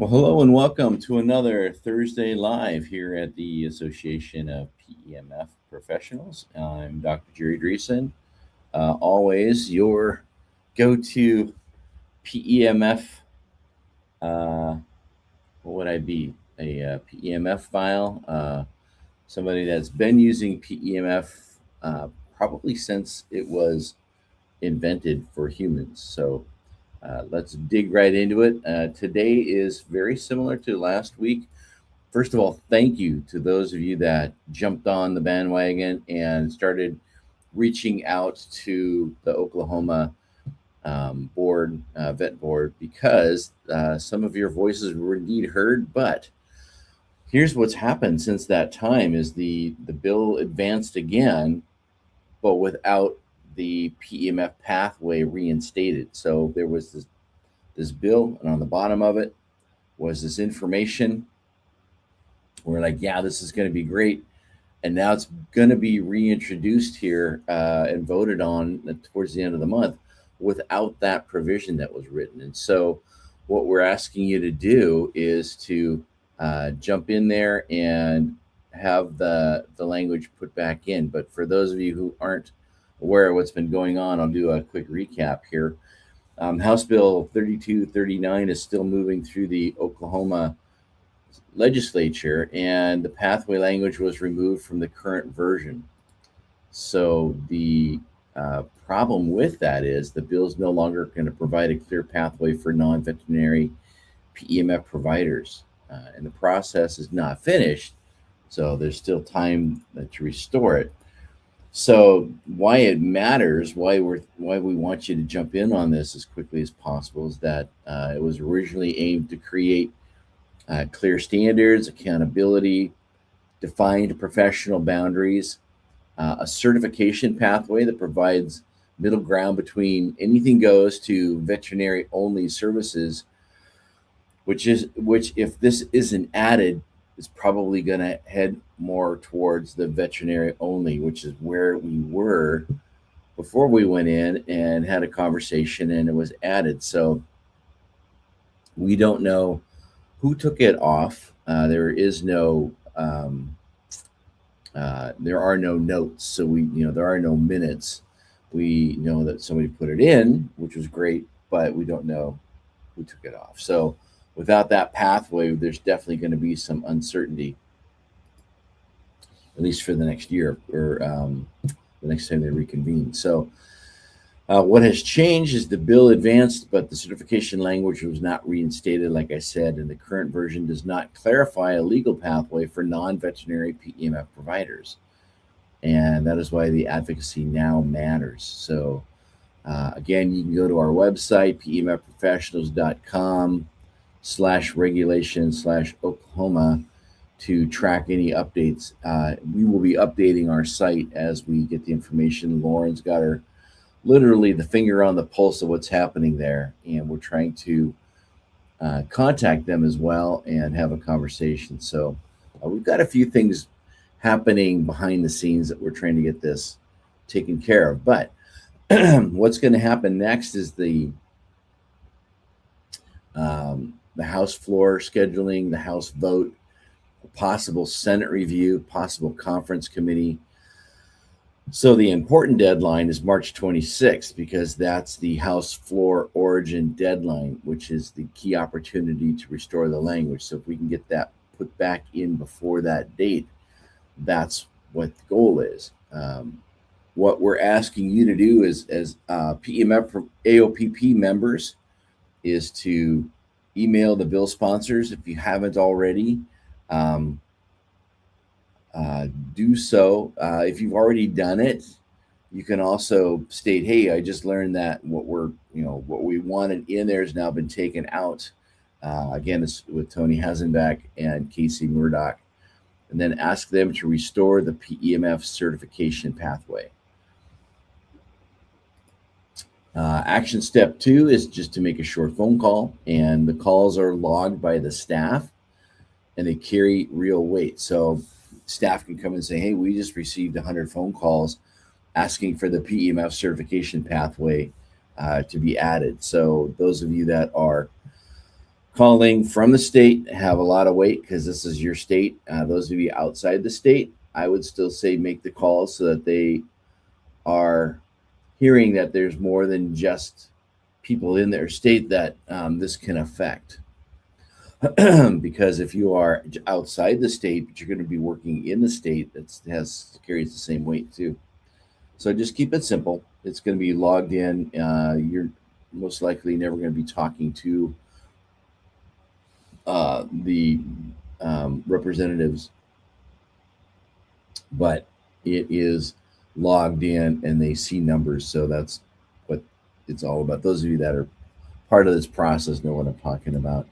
Well, hello and welcome to another Thursday Live here at the Association of PEMF Professionals. I'm Dr. Jerry Dreessen, always your go-to PEMF. What would I be? A PEMF file. Somebody that's been using PEMF probably since it was invented for humans. So let's dig right into it. Today is very similar to last week. First of all, thank you to those of you that jumped on the bandwagon and started reaching out to the Oklahoma vet board, because some of your voices were indeed heard. But here's what's happened since that time: is the bill advanced again, but without the PEMF pathway reinstated. So there was this bill, and on the bottom of it was this information. We're like, yeah, this is going to be great. And now it's going to be reintroduced here and voted on towards the end of the month without that provision that was written. And so what we're asking you to do is to jump in there and have the language put back in. But for those of you who aren't aware of what's been going on, I'll do a quick recap here. House Bill 3239 is still moving through the Oklahoma legislature, and the pathway language was removed from the current version. So the problem with that is the bill is no longer going to provide a clear pathway for non-veterinary PEMF providers, and the process is not finished. So there's still time to restore it. So why it matters, why we want you to jump in on this as quickly as possible, is that it was originally aimed to create clear standards, accountability, defined professional boundaries, a certification pathway that provides middle ground between anything goes to veterinary only services, which if this isn't added, is probably going to head more towards the veterinary only, which is where we were before we went in and had a conversation and it was added. So we don't know who took it off. There are no notes, so there are no minutes. We know that somebody put it in, which was great, but we don't know who took it off. So without that pathway, there's definitely going to be some uncertainty, at least for the next year or the next time they reconvene. So what has changed is the bill advanced, but the certification language was not reinstated, like I said, and the current version does not clarify a legal pathway for non-veterinary PEMF providers. And that is why the advocacy now matters. So again, you can go to our website, pemfprofessionals.com/regulation/Oklahoma to track any updates. We will be updating our site as we get the information. Lauren's got her literally the finger on the pulse of what's happening there, and we're trying to contact them as well and have a conversation. So we've got a few things happening behind the scenes that we're trying to get this taken care of. But what's going to happen next is the House floor scheduling, the House vote, possible Senate review, possible conference committee. So the important deadline is March 26th, because that's the House floor origin deadline, which is the key opportunity to restore the language. So if we can get that put back in before that date, that's what the goal is. What we're asking you to do as PEMF from AOPP members is to email the bill sponsors if you haven't already. Do so. If you've already done it, you can also state, "Hey, I just learned that what we wanted in there has now been taken out." Again, it's with Tony Hasenbach and Casey Murdoch, and then ask them to restore the PEMF certification pathway. Action step 2 is just to make a short phone call, and the calls are logged by the staff and they carry real weight. So staff can come and say, "Hey, we just received 100 phone calls asking for the PEMF certification pathway to be added." So those of you that are Calling from the state have a lot of weight because this is your state. Those of you outside the state, I would still say make the calls so that they are hearing that there's more than just people in their state that this can affect. Because if you are outside the state, but you're going to be working in the state, that carries the same weight too. So just keep it simple. It's going to be logged in. You're most likely never going to be talking to the representatives, but it is logged in and they see numbers. So that's what it's all about. Those of you that are part of this process know what I'm talking about.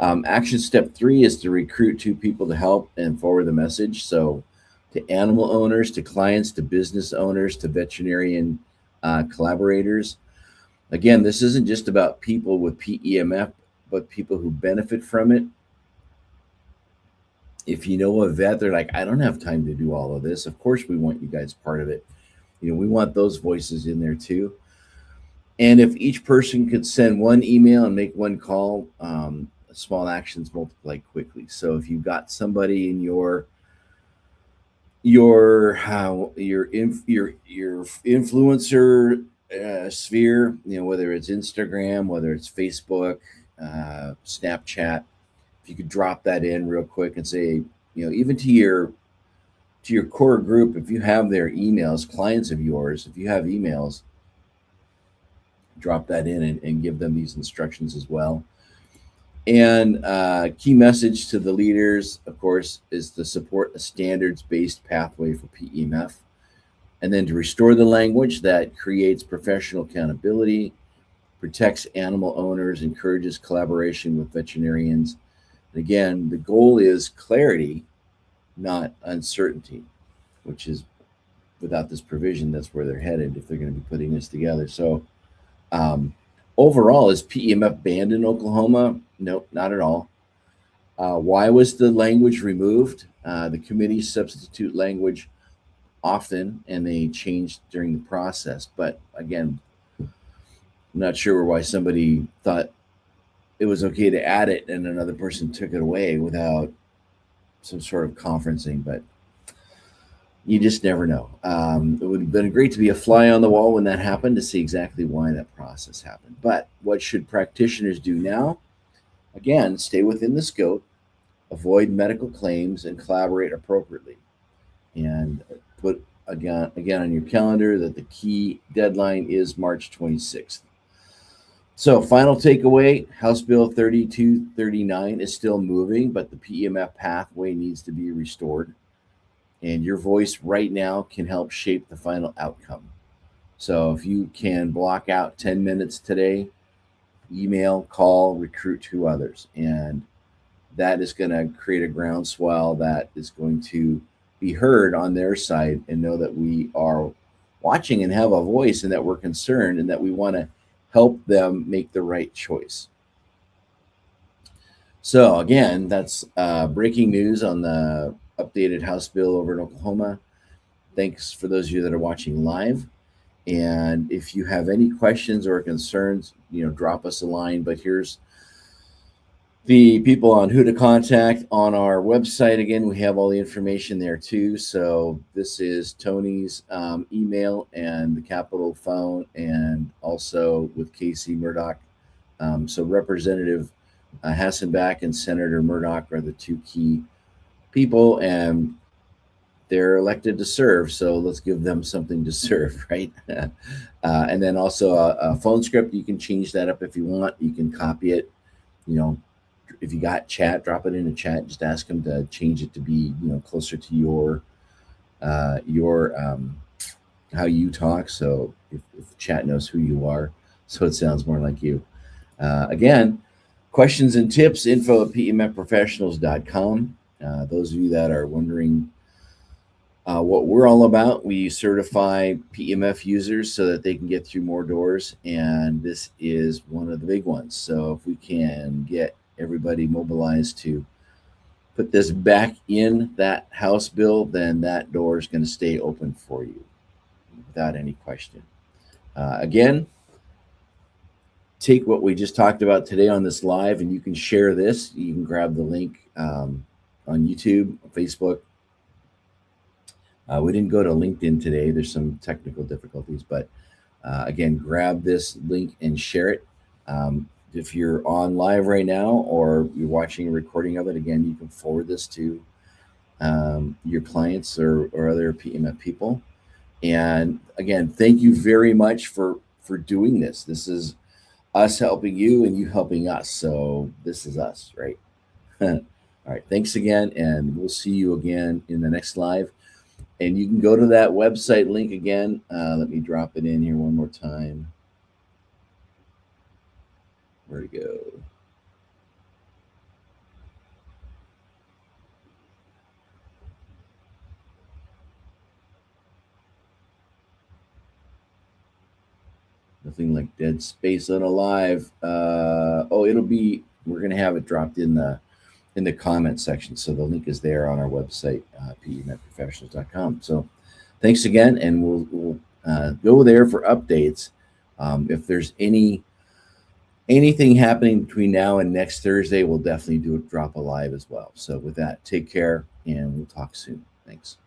Action step 3 is to recruit 2 people to help and forward the message. So to animal owners, to clients, to business owners, to veterinarian collaborators. Again, this isn't just about people with PEMF, but people who benefit from it. If you know a vet, they're like, I don't have time to do all of this. Of course, we want you guys part of it. We want those voices in there too. And if each person could send 1 email and make 1 call, small actions multiply quickly. So if you've got somebody in your influencer sphere, whether it's Instagram, whether it's Facebook, Snapchat, if you could drop that in real quick and say, even to your core group, if you have their emails, clients of yours, if you have emails, drop that in and give them these instructions as well. And key message to the leaders, of course, is to support a standards-based pathway for PEMF, and then to restore the language that creates professional accountability, protects animal owners, encourages collaboration with veterinarians. And again, the goal is clarity, not uncertainty, which is, without this provision, that's where they're headed if they're going to be putting this together. So overall, is PEMF banned in Oklahoma? Nope, not at all. Why was the language removed? The committee substitute language often, and they changed during the process. But again, I'm not sure why somebody thought it was okay to add it and another person took it away without some sort of conferencing. But you just never know. It would have been great to be a fly on the wall when that happened to see exactly why that process happened. But what should practitioners do now? Again, stay within the scope, avoid medical claims, and collaborate appropriately. And put again on your calendar that the key deadline is March 26th. So final takeaway, House Bill 3239 is still moving, but the PEMF pathway needs to be restored. And your voice right now can help shape the final outcome. So if you can block out 10 minutes today, email, call, recruit 2 others. And that is going to create a groundswell that is going to be heard on their side and know that we are watching and have a voice and that we're concerned and that we want to help them make the right choice. So again, that's breaking news on the updated House bill over in Oklahoma. Thanks for those of you that are watching live. And if you have any questions or concerns, drop us a line. But here's the people on who to contact on our website. Again, we have all the information there too. So this is Tony's email and the Capitol phone, and also with Casey Murdoch. So Representative Hassenbach and Senator Murdoch are the 2 key people, and they're elected to serve, so let's give them something to serve, right? And then also a phone script, you can change that up if you want. You can copy it. If you got chat, drop it in a chat. Just ask them to change it to be closer to your how you talk. So if chat knows who you are, so it sounds more like you. Again, questions and tips, info@PEMFprofessionals.com. Those of you that are wondering what we're all about, we certify PEMF users so that they can get through more doors, and this is one of the big ones. So if we can get everybody mobilized to put this back in that House bill, then that door is going to stay open for you without any question. Again, take what we just talked about today on this live, and you can share this. You can grab the link on YouTube, Facebook. We didn't go to LinkedIn today. There's some technical difficulties, but again, grab this link and share it. If you're on live right now or you're watching a recording of it, again, you can forward this to your clients or other PEMF people. And again, thank you very much for doing this. This is us helping you and you helping us. So this is us, right? All right. Thanks again. And we'll see you again in the next live. And you can go to that website link again. Let me drop it in here one more time. Where'd it go? Nothing like dead space on a live. It'll be, we're going to have it dropped in the comment section. So the link is there on our website, PEMFprofessionals.com. So thanks again. And we'll go there for updates. If there's anything happening between now and next Thursday, we'll definitely drop a live as well. So with that, take care and we'll talk soon. Thanks.